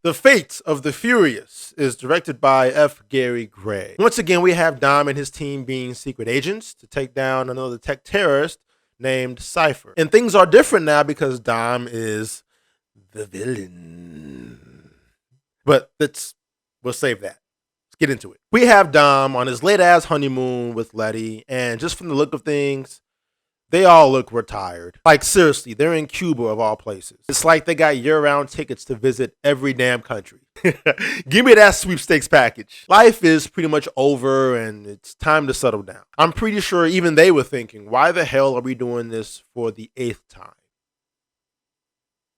The Fate of the Furious is directed by F. Gary Gray. Once again, we have Dom and his team being secret agents to take down another tech terrorist named Cypher. And things are different now because Dom is the villain. But we'll save that. Let's get into it. We have Dom on his late ass honeymoon with Letty, and just from the look of things, they all look retired. Like, seriously, they're in Cuba of all places. It's like they got year-round tickets to visit every damn country. Give me that sweepstakes package. Life is pretty much over, and it's time to settle down. I'm pretty sure even they were thinking, why the hell are we doing this for the 8th time?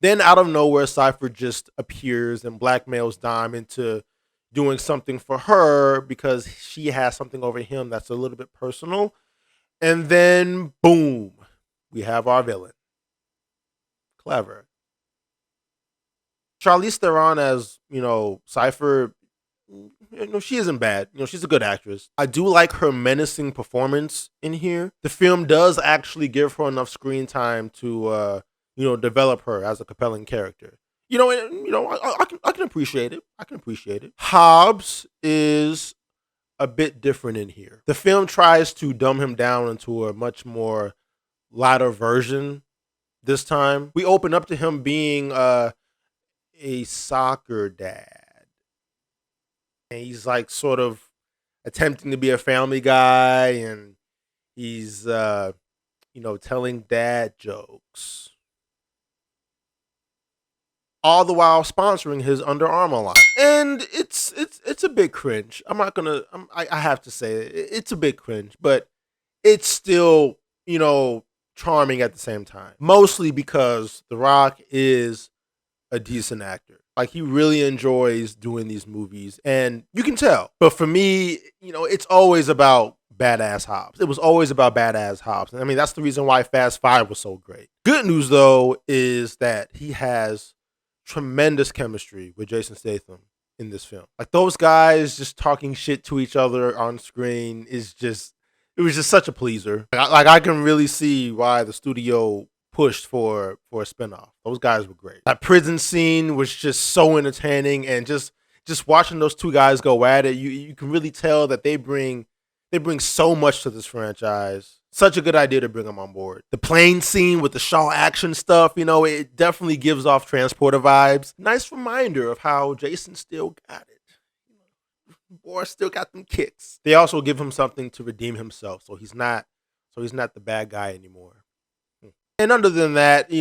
Then, out of nowhere, Cypher just appears and blackmails Dom into doing something for her because she has something over him that's a little bit personal. And then, boom, we have our villain. Clever. Charlize Theron as, Cypher, she isn't bad. She's a good actress. I do like her menacing performance in here. The film does actually give her enough screen time to, develop her as a compelling character. I can appreciate it. Hobbs is a bit different in here. The film tries to dumb him down into a much more lighter version this time. We open up to him being a soccer dad. And he's like sort of attempting to be a family guy, and he's telling dad jokes. All the while sponsoring his Under Armour line. And it's a bit cringe. I have to say it's a bit cringe, but it's still, charming at the same time. Mostly because The Rock is a decent actor. Like, he really enjoys doing these movies, and you can tell. But for me, it's always about badass Hobbs. It was always about badass Hobbs. And I mean, that's the reason why Fast Five was so great. Good news, though, is that he has tremendous chemistry with Jason Statham in this film. Like, those guys just talking shit to each other on screen it was just such a pleaser. I can really see why the studio pushed for a spinoff. Those guys were great. That prison scene was just so entertaining, and just watching those two guys go at it, you can really tell that they bring so much to this franchise. Such a good idea to bring them on board. The plane scene with the Shaw action stuff, it definitely gives off Transporter vibes. Nice reminder of how Jason still got it. Boy still got them kicks. They also give him something to redeem himself, so he's not the bad guy anymore. And other than that,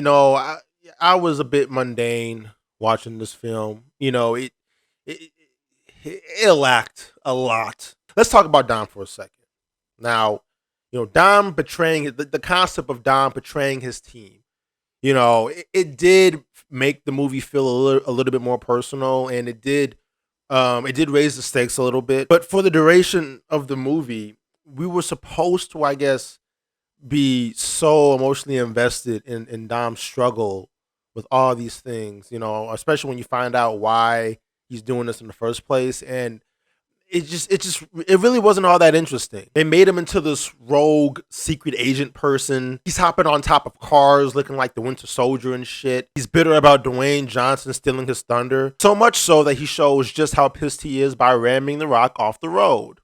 I was a bit mundane watching this film. It lacked a lot. Let's talk about Dom for a second. Now, Dom betraying the concept of Dom betraying his team. It did make the movie feel a little bit more personal, and it did raise the stakes a little bit. But for the duration of the movie, we were supposed to, I guess, be so emotionally invested in Dom's struggle with all these things, especially when you find out why he's doing this in the first place. And it really wasn't all that interesting. They made him into this rogue secret agent person. He's hopping on top of cars looking like the Winter Soldier and shit. He's bitter about Dwayne Johnson stealing his thunder. So much so that he shows just how pissed he is by ramming The Rock off the road.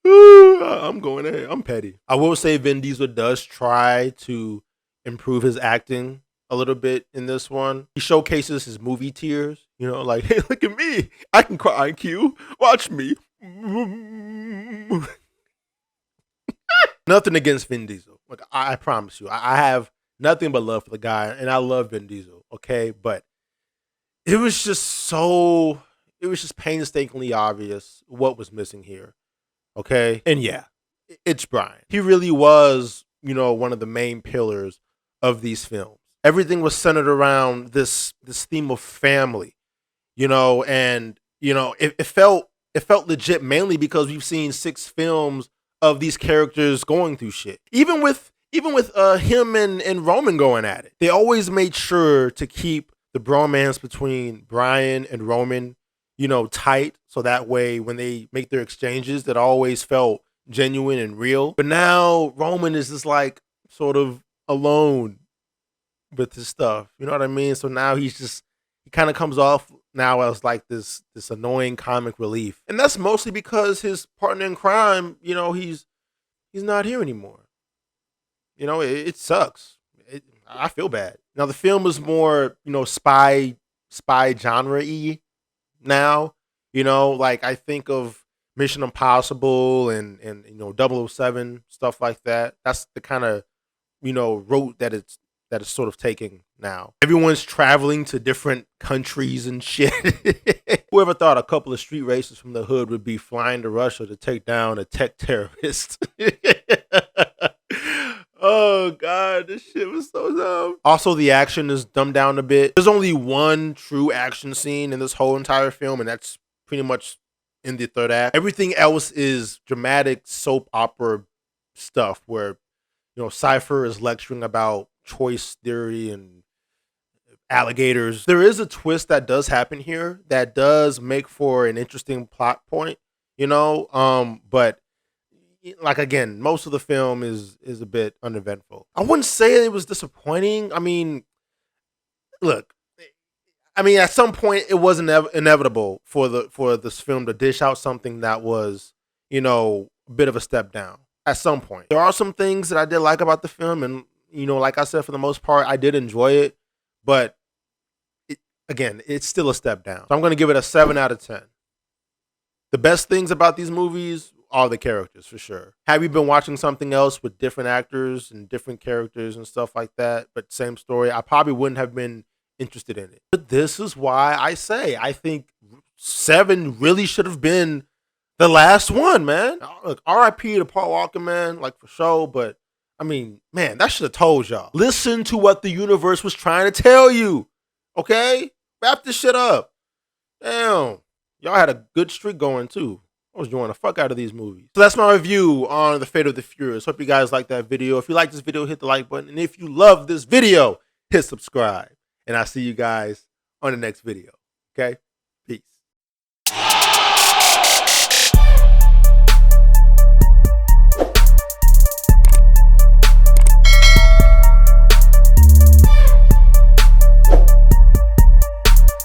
I'm going ahead. I'm petty. I will say Vin Diesel does try to improve his acting a little bit in this one. He showcases his movie tears, like, hey, look at me. I can cry, IQ. Watch me. Nothing against Vin Diesel. Like, I promise you. I have nothing but love for the guy, and I love Vin Diesel, okay? But it was just painstakingly obvious what was missing here, okay? And yeah, it's Brian. He really was, one of the main pillars of these films. Everything was centered around this theme of family, and it felt legit, mainly because we've seen 6 films of these characters going through shit. Even with him and Roman going at it, they always made sure to keep the bromance between Brian and Roman, tight, so that way when they make their exchanges, that always felt genuine and real. But now Roman is just like sort of alone, with his stuff. You know what I mean? So now he kind of comes off now as like this annoying comic relief, and that's mostly because his partner in crime, he's not here anymore. It sucks. I feel bad. Now the film is more spy genre y now. Like I think of Mission Impossible and Double O Seven stuff like that. That's the kind of road that it's sort of taking now. Everyone's traveling to different countries and shit. Whoever thought a couple of street racers from the hood would be flying to Russia to take down a tech terrorist? Oh god, this shit was so dumb. Also, the action is dumbed down a bit. There's only one true action scene in this whole entire film, and that's pretty much in the third act. Everything else is dramatic soap opera stuff where Cypher is lecturing about choice theory and alligators. There is a twist that does happen here that does make for an interesting plot point, but like again, most of the film is a bit uneventful. I wouldn't say it was disappointing. I mean, look, at some point it was inevitable for this film to dish out something that was, a bit of a step down. At some point, there are some things that I did like about the film, and like I said, for the most part, I did enjoy it. But again, it's still a step down. So I'm going to give it a 7 out of 10. The best things about these movies are the characters, for sure. Have you been watching something else with different actors and different characters and stuff like that, but same story, I probably wouldn't have been interested in it. But this is why I say I think 7 really should have been the last one, man. Look, R.I.P. to Paul Walker, man, like for sure. But man, that should have told y'all. Listen to what the universe was trying to tell you. Okay? Wrap this shit up. Damn. Y'all had a good streak going too. I was enjoying the fuck out of these movies. So that's my review on The Fate of the Furious. Hope you guys like that video. If you like this video, hit the like button. And if you love this video, hit subscribe. And I'll see you guys on the next video. Okay?